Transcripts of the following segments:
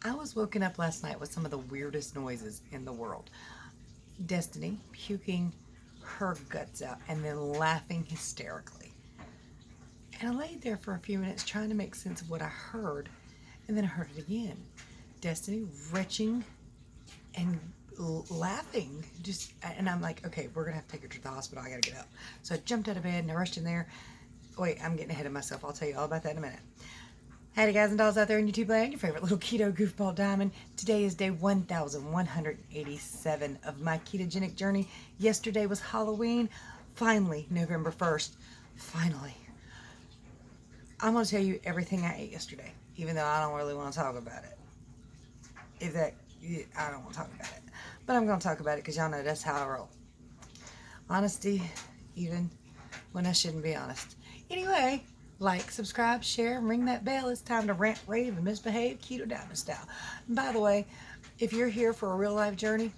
I was woken up last night with some of the weirdest noises in the world. Destiny puking her guts out and then laughing hysterically. And I laid there for a few minutes trying to make sense of what I heard, and then I heard it again. Destiny retching and laughing. And I'm like, okay, we're going to have to take her to the hospital. I got to get up. So I jumped out of bed and I rushed in there. Wait, I'm getting ahead of myself. I'll tell you all about that in a minute. Howdy guys and dolls out there in YouTube land, your favorite little keto goofball diamond. Today is day 1187 of my ketogenic journey. Yesterday was Halloween. Finally, November 1st. Finally. I'm going to tell you everything I ate yesterday, even though I don't really want to talk about it. I don't want to talk about it. But I'm going to talk about it because y'all know that's how I roll. Honesty, even when I shouldn't be honest. Anyway, like, subscribe, share, and ring that bell. It's time to rant, rave, and misbehave Keto Diamond style. And by the way, if you're here for a real life journey,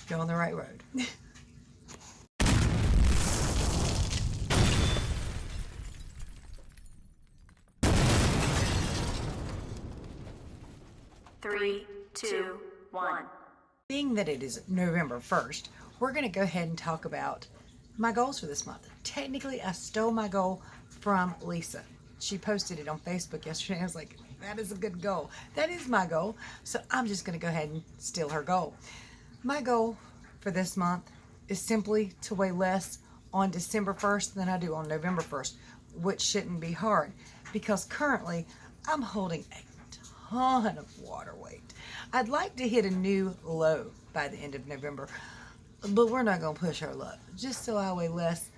you're on the right road. Three, two, one. Being that it is November 1st, we're going to go ahead and talk about my goals for this month. Technically, I stole my goal from Lisa. She posted it on Facebook yesterday. I was like, that is a good goal. That is my goal. So I'm just going to go ahead and steal her goal. My goal for this month is simply to weigh less on December 1st than I do on November 1st, which shouldn't be hard because currently I'm holding a ton of water weight. I'd like to hit a new low by the end of November, but we're not going to push our luck. Just so I weigh less,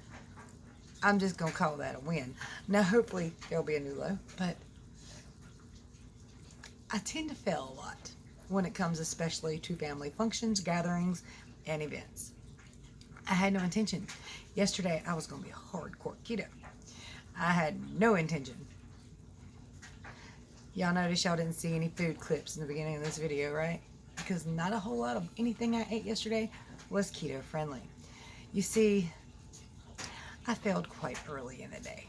I'm just going to call that a win. Now, hopefully, there'll be a new low, but I tend to fail a lot when it comes especially to family functions, gatherings, and events. I had no intention. Yesterday, I was going to be a hardcore keto. I had no intention. Y'all notice y'all didn't see any food clips in the beginning of this video, right? Because not a whole lot of anything I ate yesterday was keto friendly. You see, I failed quite early in the day.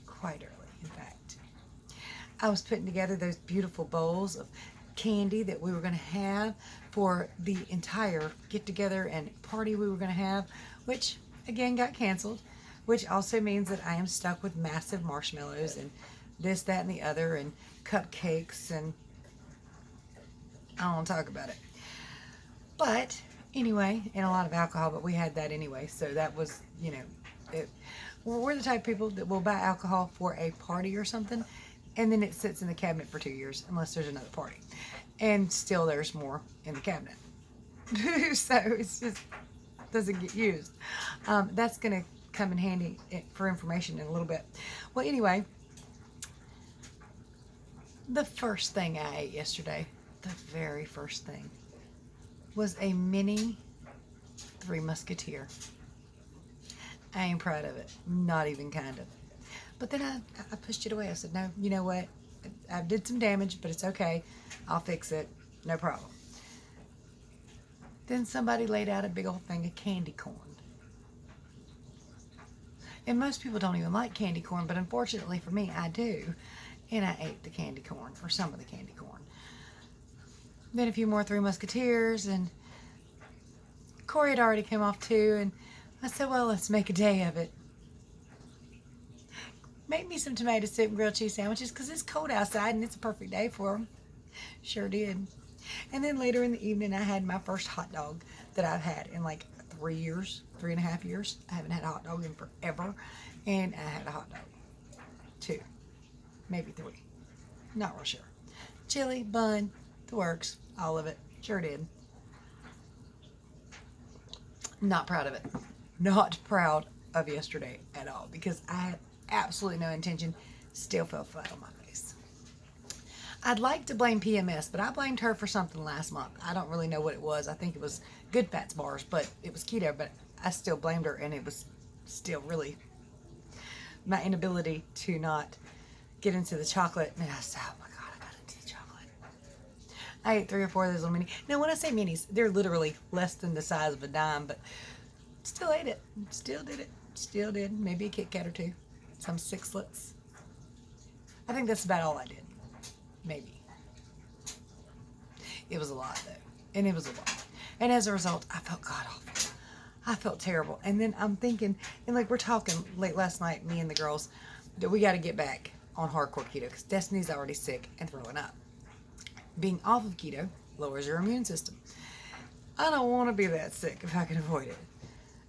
Quite early, in fact. I was putting together those beautiful bowls of candy that we were going to have for the entire get-together and party we were going to have, which, again, got canceled, which also means that I am stuck with massive marshmallows and this, that, and the other, and cupcakes, and I don't want to talk about it. But, anyway, and a lot of alcohol, but we had that anyway, so that was, you know, we're the type of people that will buy alcohol for a party or something, and then it sits in the cabinet for 2 years unless there's another party, and still there's more in the cabinet. So it's just doesn't get used. That's gonna come in handy for information in a little bit. Well, anyway, the first thing I ate yesterday, the very first thing, was a mini Three Musketeer. I ain't proud of it. Not even kind of. But then I pushed it away. I said, no, you know what? I did some damage, but it's okay. I'll fix it. No problem. Then somebody laid out a big old thing of candy corn. And most people don't even like candy corn, but unfortunately for me, I do. And I ate the candy corn, or some of the candy corn. Then a few more Three Musketeers, and Corey had already come off too, and I said, well, let's make a day of it. Make me some tomato soup and grilled cheese sandwiches because it's cold outside and it's a perfect day for them. Sure did. And then later in the evening, I had my first hot dog that I've had in like 3 years, 3.5 years. I haven't had a hot dog in forever. And I had a hot dog. 2, maybe 3. Not real sure. Chili, bun, the works, all of it. Sure did. Not proud of it. Not proud of yesterday at all because I had absolutely no intention. Still fell flat on my face. I'd like to blame PMS, but I blamed her for something last month. I don't really know what it was. I think it was GoodFats Bars, but it was keto, but I still blamed her, and it was still really my inability to not get into the chocolate. And I said, oh my God, I got into the chocolate. I ate 3 or 4 of those little mini. Now, when I say minis, they're literally less than the size of a dime, but still ate it. Still did it. Still did. Maybe a Kit Kat or 2. Some 6-lets. I think that's about all I did. Maybe. It was a lot though. And it was a lot. And as a result, I felt god awful. I felt terrible. And then I'm thinking, and like we're talking late last night, me and the girls, that we got to get back on hardcore keto because Destiny's already sick and throwing up. Being off of keto lowers your immune system. I don't want to be that sick if I can avoid it.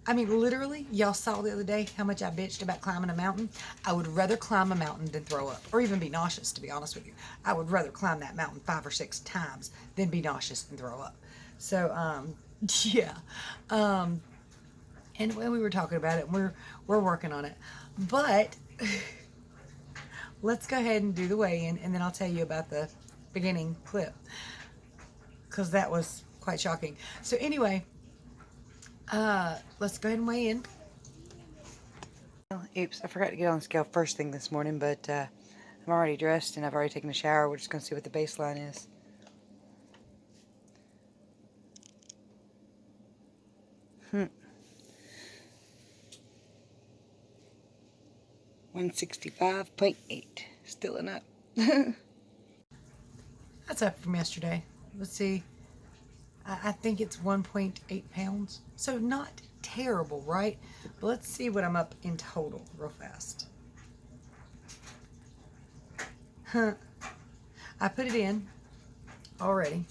I mean, literally, y'all saw the other day how much I bitched about climbing a mountain. I would rather climb a mountain than throw up, or even be nauseous, to be honest with you. I would rather climb that mountain 5 or 6 times than be nauseous and throw up. So, yeah. And when we were talking about it, we're working on it. But let's go ahead and do the weigh-in, and then I'll tell you about the beginning clip, because that was quite shocking. So anyway, let's go ahead and weigh in. Oops, I forgot to get on the scale first thing this morning, but I'm already dressed and I've already taken a shower. We're just going to see what the baseline is. Hmm. 165.8. Still enough. That's up from yesterday. Let's see. I think it's 1.8 pounds. So not terrible, right? But let's see what I'm up in total real fast. I put it in already.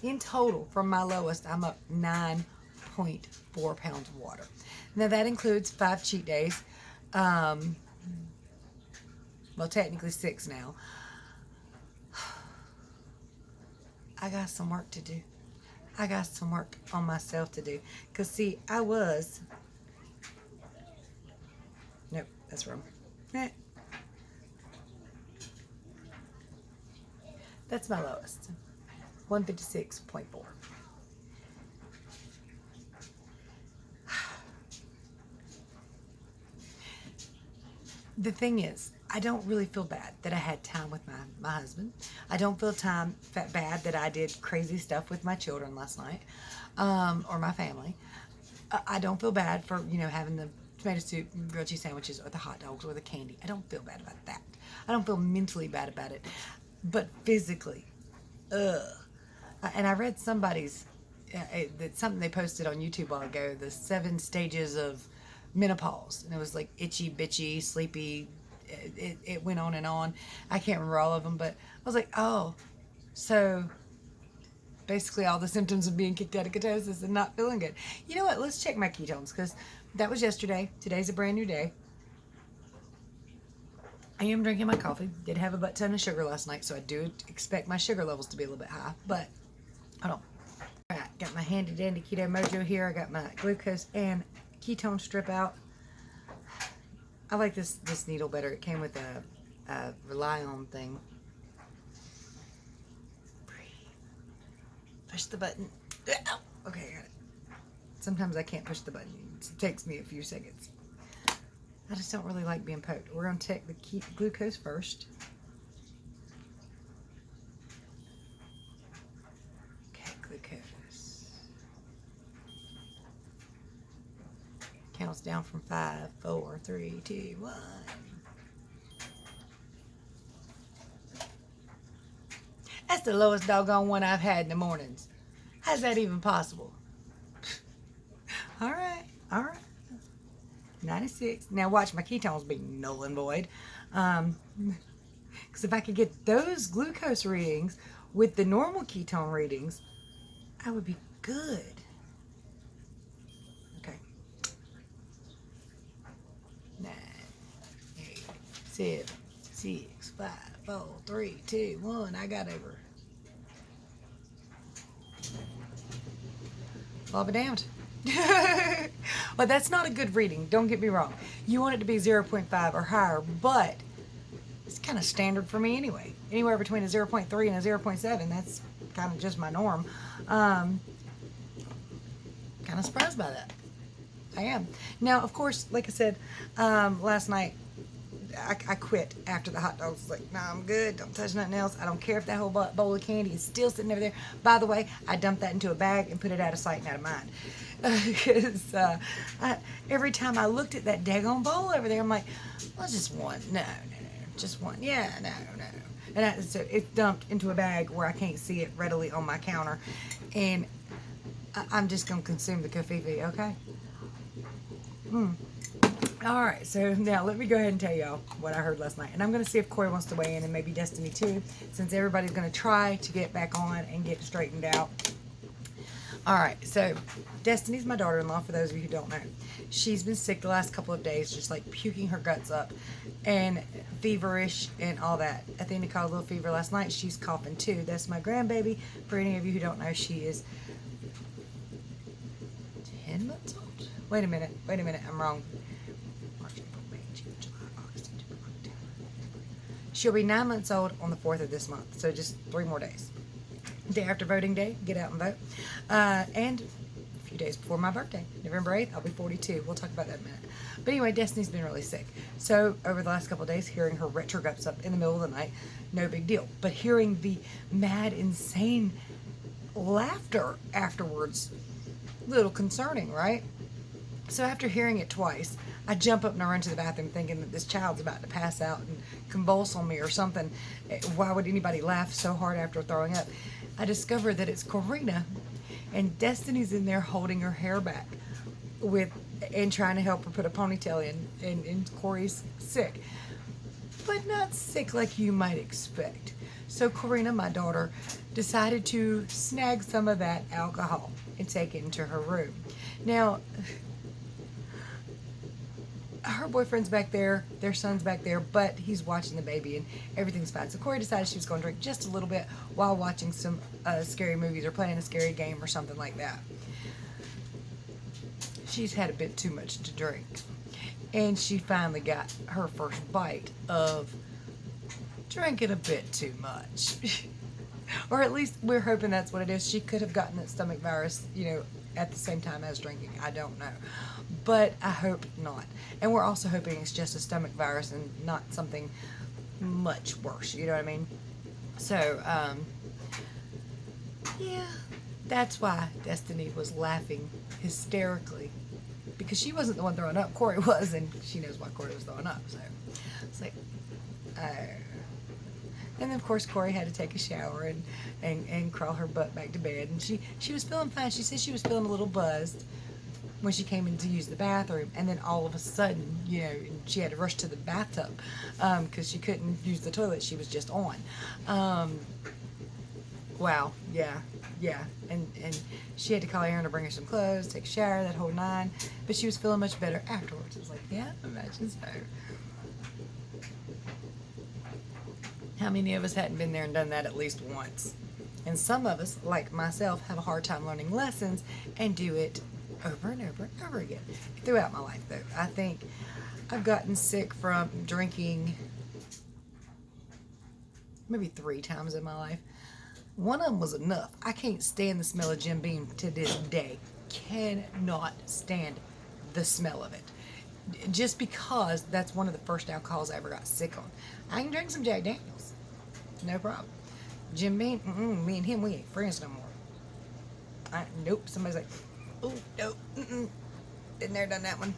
In total, from my lowest, I'm up 9.4 pounds of water. Now that includes 5 cheat days. Well, technically 6 now. I got some work to do. I got some work on myself to do. Because, see, I was... Nope, that's wrong. That's my lowest. 156.4. The thing is, I don't really feel bad that I had time with my husband. I don't feel bad that I did crazy stuff with my children last night, or my family. I don't feel bad for, having the tomato soup, grilled cheese sandwiches, or the hot dogs, or the candy. I don't feel bad about that. I don't feel mentally bad about it. But physically, ugh. And I read somebody's, something they posted on YouTube a while ago, the 7 stages of menopause. And it was like itchy, bitchy, sleepy. It went on and on. I can't remember all of them, but I was like, oh, so basically all the symptoms of being kicked out of ketosis and not feeling good. You know what? Let's check my ketones, because that was yesterday. Today's a brand new day. I am drinking my coffee. Did have a butt ton of sugar last night, so I do expect my sugar levels to be a little bit high, but hold on. All right, got my handy dandy Keto Mojo here. I got my glucose and ketone strip out. I like this needle better. It came with a rely on thing. Push the button. Okay, I got it. Sometimes I can't push the button. It takes me a few seconds. I just don't really like being poked. We're going to take the glucose first. Okay, glucose. Counts down from 5, 4, 3, 2, 1. That's the lowest doggone one I've had in the mornings. How's that even possible? All right. 96. Now watch my ketones be null and void. Because if I could get those glucose readings with the normal ketone readings, I would be good. Okay. 9, 8, 7, 6, 5, 4, 3, 2, 1. I got over. Well, be damned. Well, that's not a good reading. Don't get me wrong. You want it to be 0.5 or higher, but it's kind of standard for me anyway. Anywhere between a 0.3 and a 0.7, that's kind of just my norm. Kind of surprised by that. I am. Now, of course, like I said, last night, I quit after the hot dogs. Like, nah, I'm good. Don't touch nothing else. I don't care if that whole bowl of candy is still sitting over there. By the way, I dumped that into a bag and put it out of sight and out of mind. Because every time I looked at that daggone bowl over there, I'm like, well, just one. No. Just one. Yeah, no. And so it's dumped into a bag where I can't see it readily on my counter. And I'm just going to consume the kefir, okay? All right, so now let me go ahead and tell y'all what I heard last night. And I'm going to see if Corey wants to weigh in, and maybe Destiny too, since everybody's going to try to get back on and get straightened out. All right, so Destiny's my daughter-in-law, for those of you who don't know. She's been sick the last couple of days, just like puking her guts up and feverish and all that. Athena caught a little fever last night. She's coughing too. That's my grandbaby. For any of you who don't know, she is 10 months old. Wait a minute, I'm wrong. March, April, May, June, July, August, September, October. She'll be 9 months old on the 4th of this month, so just 3 more days. Day after voting day, get out and vote. And a few days before my birthday, November 8th, I'll be 42. We'll talk about that in a minute. But anyway, Destiny's been really sick. So over the last couple of days, hearing her retro guts up in the middle of the night, no big deal. But hearing the mad, insane laughter afterwards, little concerning, right? So after hearing it twice, I jump up and I run to the bathroom thinking that this child's about to pass out and convulse on me or something. Why would anybody laugh so hard after throwing up? I discover that it's Corina, and Destiny's in there holding her hair back and trying to help her put a ponytail in, and Corey's sick. But not sick like you might expect. So Corina, my daughter, decided to snag some of that alcohol and take it into her room. Now, her boyfriend's back there, their son's back there, but he's watching the baby and everything's fine. So Corey decided she was going to drink just a little bit while watching some scary movies or playing a scary game or something like that. She's had a bit too much to drink. And she finally got her first bite of drinking a bit too much. Or at least we're hoping that's what it is. She could have gotten that stomach virus, at the same time as drinking. I don't know. But I hope not. And we're also hoping it's just a stomach virus and not something much worse. You know what I mean? So, yeah, that's why Destiny was laughing hysterically. Because she wasn't the one throwing up. Corey was, and she knows why Corey was throwing up. So, it's like, oh. And then, of course, Corey had to take a shower and crawl her butt back to bed. And she was feeling fine. She said she was feeling a little buzzed when she came in to use the bathroom. And then all of a sudden, she had to rush to the bathtub because she couldn't use the toilet she was just on. Wow, yeah. And she had to call Aaron to bring her some clothes, take a shower, that whole 9. But she was feeling much better afterwards. I was like, yeah, imagine so. How many of us hadn't been there and done that at least once? And some of us, like myself, have a hard time learning lessons and do it over and over and over again. Throughout my life, though, I think I've gotten sick from drinking maybe 3 times in my life. One of them was enough. I can't stand the smell of Jim Beam to this day. Cannot stand the smell of it. Just because that's one of the first alcohols I ever got sick on. I can drink some Jack Daniels. No problem. Jim Beam, me and him, we ain't friends no more. Nope. Somebody's like, oh, nope. Been there, done that one.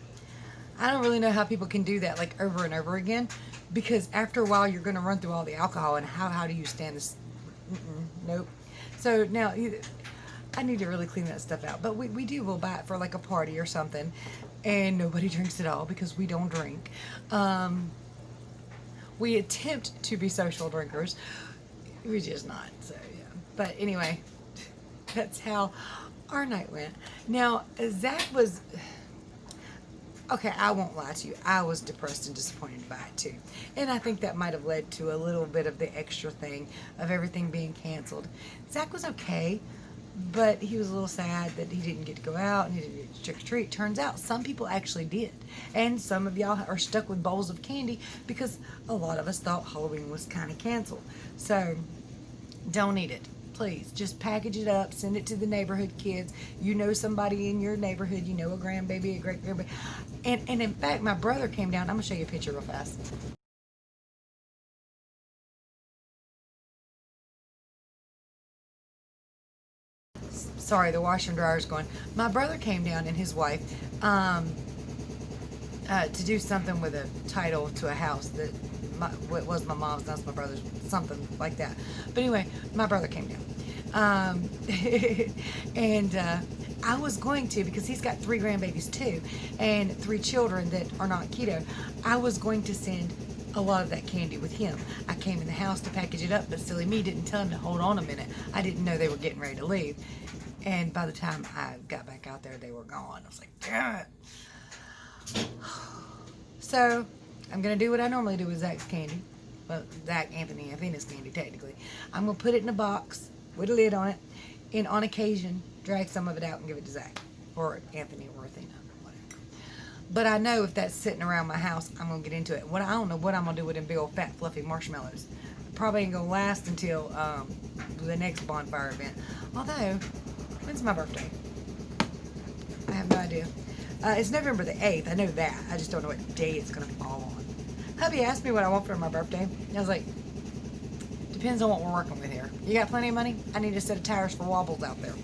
I don't really know how people can do that like over and over again, because after a while you're going to run through all the alcohol, and how do you stand this? Nope. So now I need to really clean that stuff out. But we'll buy it for like a party or something, and nobody drinks it all because we don't drink. We attempt to be social drinkers. We're just not. So yeah. But anyway, that's how our night went. Now, Zach was... Okay, I won't lie to you. I was depressed and disappointed by it too. And I think that might have led to a little bit of the extra thing of everything being canceled. Zach was okay, but he was a little sad that he didn't get to go out and he didn't get to trick or treat. Turns out some people actually did. And some of y'all are stuck with bowls of candy because a lot of us thought Halloween was kind of canceled. So, don't eat it. Please, just package it up, send it to the neighborhood kids. You know somebody in your neighborhood, you know a grandbaby, a great-grandbaby. And in fact, my brother came down. I'm going to show you a picture real fast. Sorry, the washer and dryer is going. My brother came down and his wife to do something with a title to a house that what was my mom's, that's my brother's, something like that. But anyway, my brother came down. And I was going to, because he's got 3 grandbabies too, and 3 children that are not keto, I was going to send a lot of that candy with him. I came in the house to package it up, but silly me didn't tell him to hold on a minute. I didn't know they were getting ready to leave. And by the time I got back out there, they were gone. I was like, damn it. So, I'm going to do what I normally do with Zach's candy. Well, Zach, Anthony, Athena's candy, technically. I'm going to put it in a box with a lid on it, and on occasion, drag some of it out and give it to Zach. Or Anthony or Athena. But I know if that's sitting around my house, I'm going to get into it. I don't know what I'm going to do with them big old fat fluffy marshmallows. Probably ain't going to last until the next bonfire event. Although, when's my birthday? I have no idea. It's November the 8th. I know that. I just don't know what day it's going to fall on. Hubby asked me what I want for my birthday. And I was like, depends on what we're working with here. You got plenty of money? I need a set of tires for wobbles out there.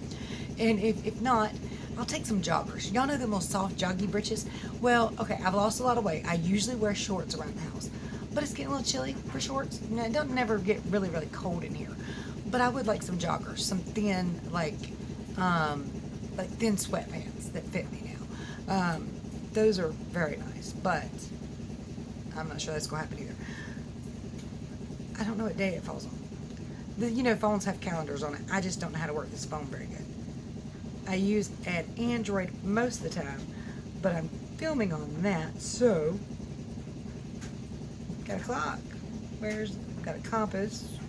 And if not, I'll take some joggers. Y'all know them little soft joggy britches? Well, okay, I've lost a lot of weight. I usually wear shorts around the house. But it's getting a little chilly for shorts. You know, it doesn't never get really, really cold in here. But I would like some joggers. Some thin, like thin sweatpants that fit me now. Those are very nice. But I'm not sure that's going to happen either. I don't know what day it falls on. You know, phones have calendars on it. I just don't know how to work this phone very good. I use an Android most of the time, but I'm filming on that, so got a clock. Got a compass.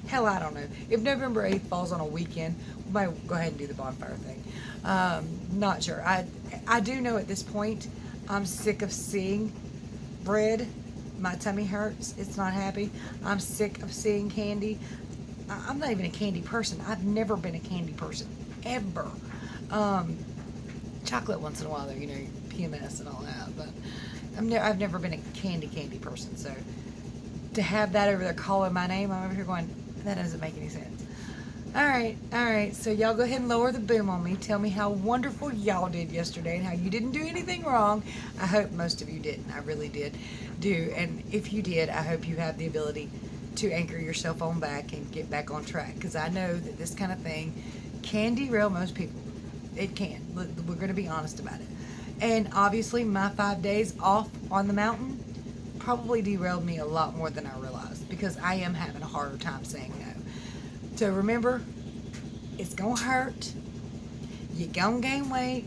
Hell, I don't know. If November 8th falls on a weekend, we might go ahead and do the bonfire thing. Not sure. I do know at this point, I'm sick of seeing bread. My tummy hurts. It's not happy. I'm sick of seeing candy. I'm not even a candy person. I've never been a candy person. Ever. Chocolate once in a while though, you know, PMS and all that, but I've never been a candy person, so to have that over there calling my name, I'm over here going, that doesn't make any sense. Alright, so y'all go ahead and lower the boom on me. Tell me how wonderful y'all did yesterday and how you didn't do anything wrong. I hope most of you didn't. I really did do, and if you did, I hope you have the ability to anchor your cell phone back and get back on track, because I know that this kind of thing can derail most people. It can. We're going to be honest about it. And obviously, my 5 days off on the mountain probably derailed me a lot more than I realized, because I am having a harder time saying no. So remember, it's going to hurt. You're going to gain weight.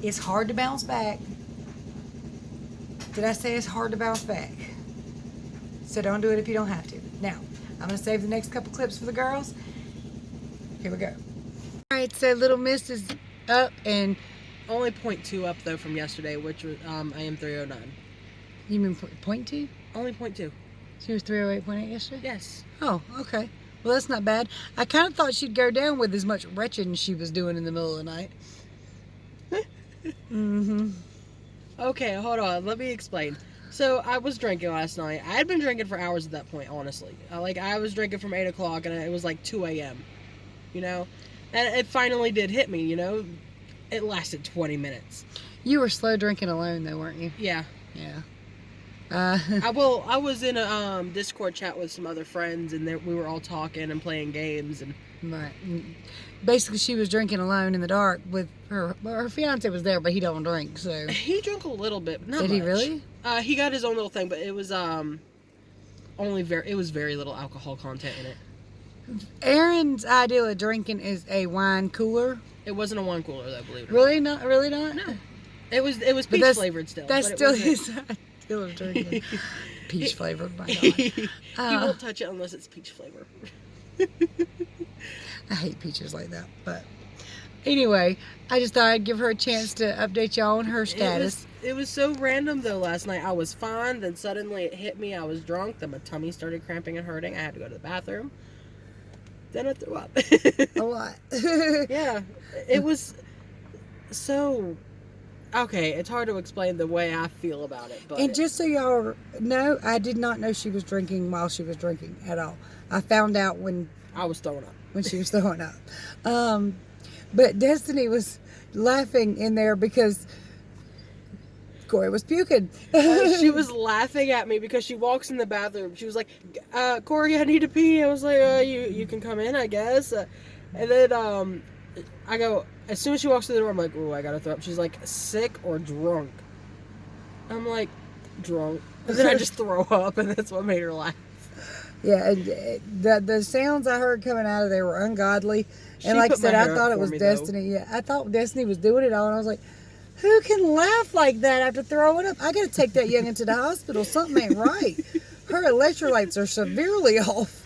It's hard to bounce back. Did I say it's hard to bounce back? So don't do it if you don't have to. Now, I'm going to save the next couple clips for the girls. Here we go. Alright, so little miss is up and... Only 0.2 up though from yesterday, which was I am 309. You mean 0.2? Only 0.2. She was 308.8 yesterday? Yes. Oh, okay. Well, that's not bad. I kind of thought she'd go down with as much retching she was doing in the middle of the night. Okay, hold on. Let me explain. So, I was drinking last night. I had been drinking for hours at that point, honestly. I was drinking from 8 o'clock, and it was like 2 a.m., you know? And it finally did hit me, you know? It lasted 20 minutes. You were slow drinking alone, though, weren't you? Yeah. Yeah. I was in a Discord chat with some other friends, and we were all talking and playing games. And Right. Basically, she was drinking alone in the dark with her... Well, her fiance was there, but he don't drink, so... He drank a little bit, but not Did much. he really? He got his own little thing, but it was very little alcohol content in it. Aaron's ideal of drinking is a wine cooler. It wasn't a wine cooler, though, believe it or Really not? Really not? not. No. It was peach flavored still. That's but still it his ideal of drinking. Peach flavored, my God. He won't touch it unless it's peach flavor. I hate peaches like that, but anyway, I just thought I'd give her a chance to update y'all on her status. It was so random, though, last night. I was fine, then suddenly it hit me. I was drunk, then my tummy started cramping and hurting. I had to go to the bathroom. Then I threw up. A lot. Yeah. It was so... Okay, it's hard to explain the way I feel about it, but... And just so y'all know, I did not know she was drinking while she was drinking at all. I found out when... I was throwing up. When she was throwing up. But Destiny was laughing in there because... Corey was puking. She was laughing at me because she walks in the bathroom. She was like, Corey, I need to pee. I was like, you can come in, I guess. And then I go, as soon as she walks through the door, I'm like, oh, I gotta throw up. She's like, sick or drunk? I'm like, drunk. And then I just throw up, and that's what made her laugh. Yeah, and the sounds I heard coming out of there were ungodly. And like I said, I thought it was Destiny. Yeah, I thought Destiny was doing it all, and I was like, who can laugh like that after throwing up? I got to take that youngin' to the hospital. Something ain't right. Her electrolytes are severely off.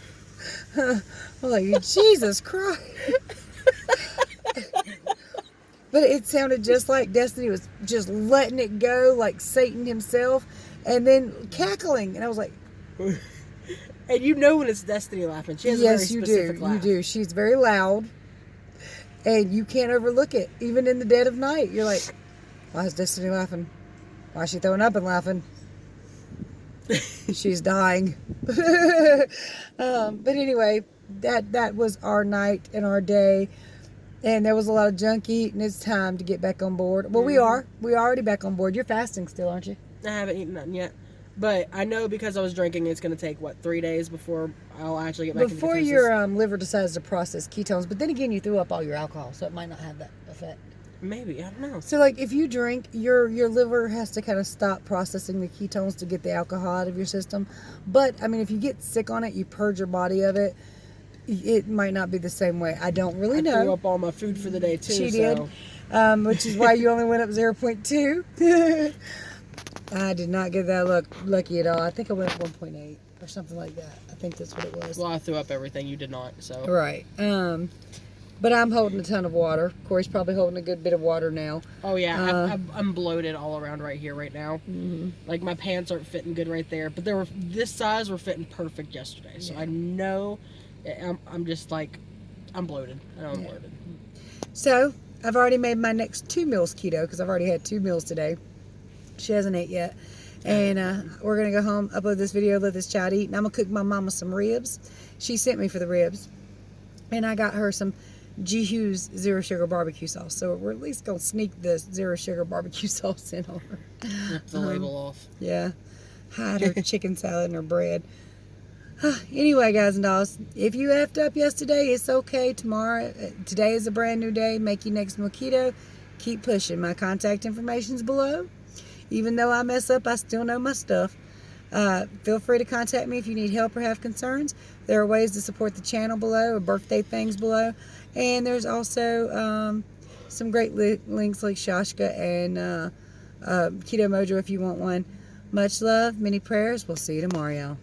I'm like, Jesus Christ. But it sounded just like Destiny was just letting it go, like Satan himself, and then cackling. And I was like... And you know when it's Destiny laughing. She has a very specific laugh. You do. She's very loud, and you can't overlook it, even in the dead of night. You're like, why is Destiny laughing? Why is she throwing up and laughing? She's dying. But anyway, that was our night and our day. And there was a lot of junk eating. It's time to get back on board. Well, we are. We're already back on board. You're fasting still, aren't you? I haven't eaten nothing yet. But I know because I was drinking, it's going to take, 3 days before I'll actually get back into ketosis. Before your liver decides to process ketones. But then again, you threw up all your alcohol, so it might not have that effect. Maybe. I don't know. So, like, if you drink, your liver has to kind of stop processing the ketones to get the alcohol out of your system. But, I mean, if you get sick on it, you purge your body of it, it might not be the same way. I don't really know. I threw up all my food for the day, too. She did, which is why you only went up 0.2. I did not get that lucky at all. I think I went up 1.8 or something like that. I think that's what it was. Well, I threw up everything. You did not, so. Right. But I'm holding a ton of water. Corey's probably holding a good bit of water now. Oh, yeah. I'm bloated all around right here right now. Mm-hmm. Like, my pants aren't fitting good right there. But this size were fitting perfect yesterday. So I know I'm just like, I'm bloated. I know I'm bloated. So, I've already made my next 2 meals keto because I've already had 2 meals today. She hasn't ate yet. And we're going to go home, upload this video, let this child eat. And I'm going to cook my mama some ribs. She sent me for the ribs. And I got her some G. Hughes Zero Sugar Barbecue Sauce. So we're at least going to sneak the Zero Sugar Barbecue Sauce in on her. Rip the label off. Yeah. Hide her chicken salad and her bread. Anyway, guys and dolls, if you effed up yesterday, it's okay. Today is a brand new day. Make your next meal keto. Keep pushing. My contact information's below. Even though I mess up, I still know my stuff. Feel free to contact me if you need help or have concerns. There are ways to support the channel below, or birthday things below. And there's also some great links like Shashka and Keto Mojo if you want one. Much love, many prayers. We'll see you tomorrow, y'all.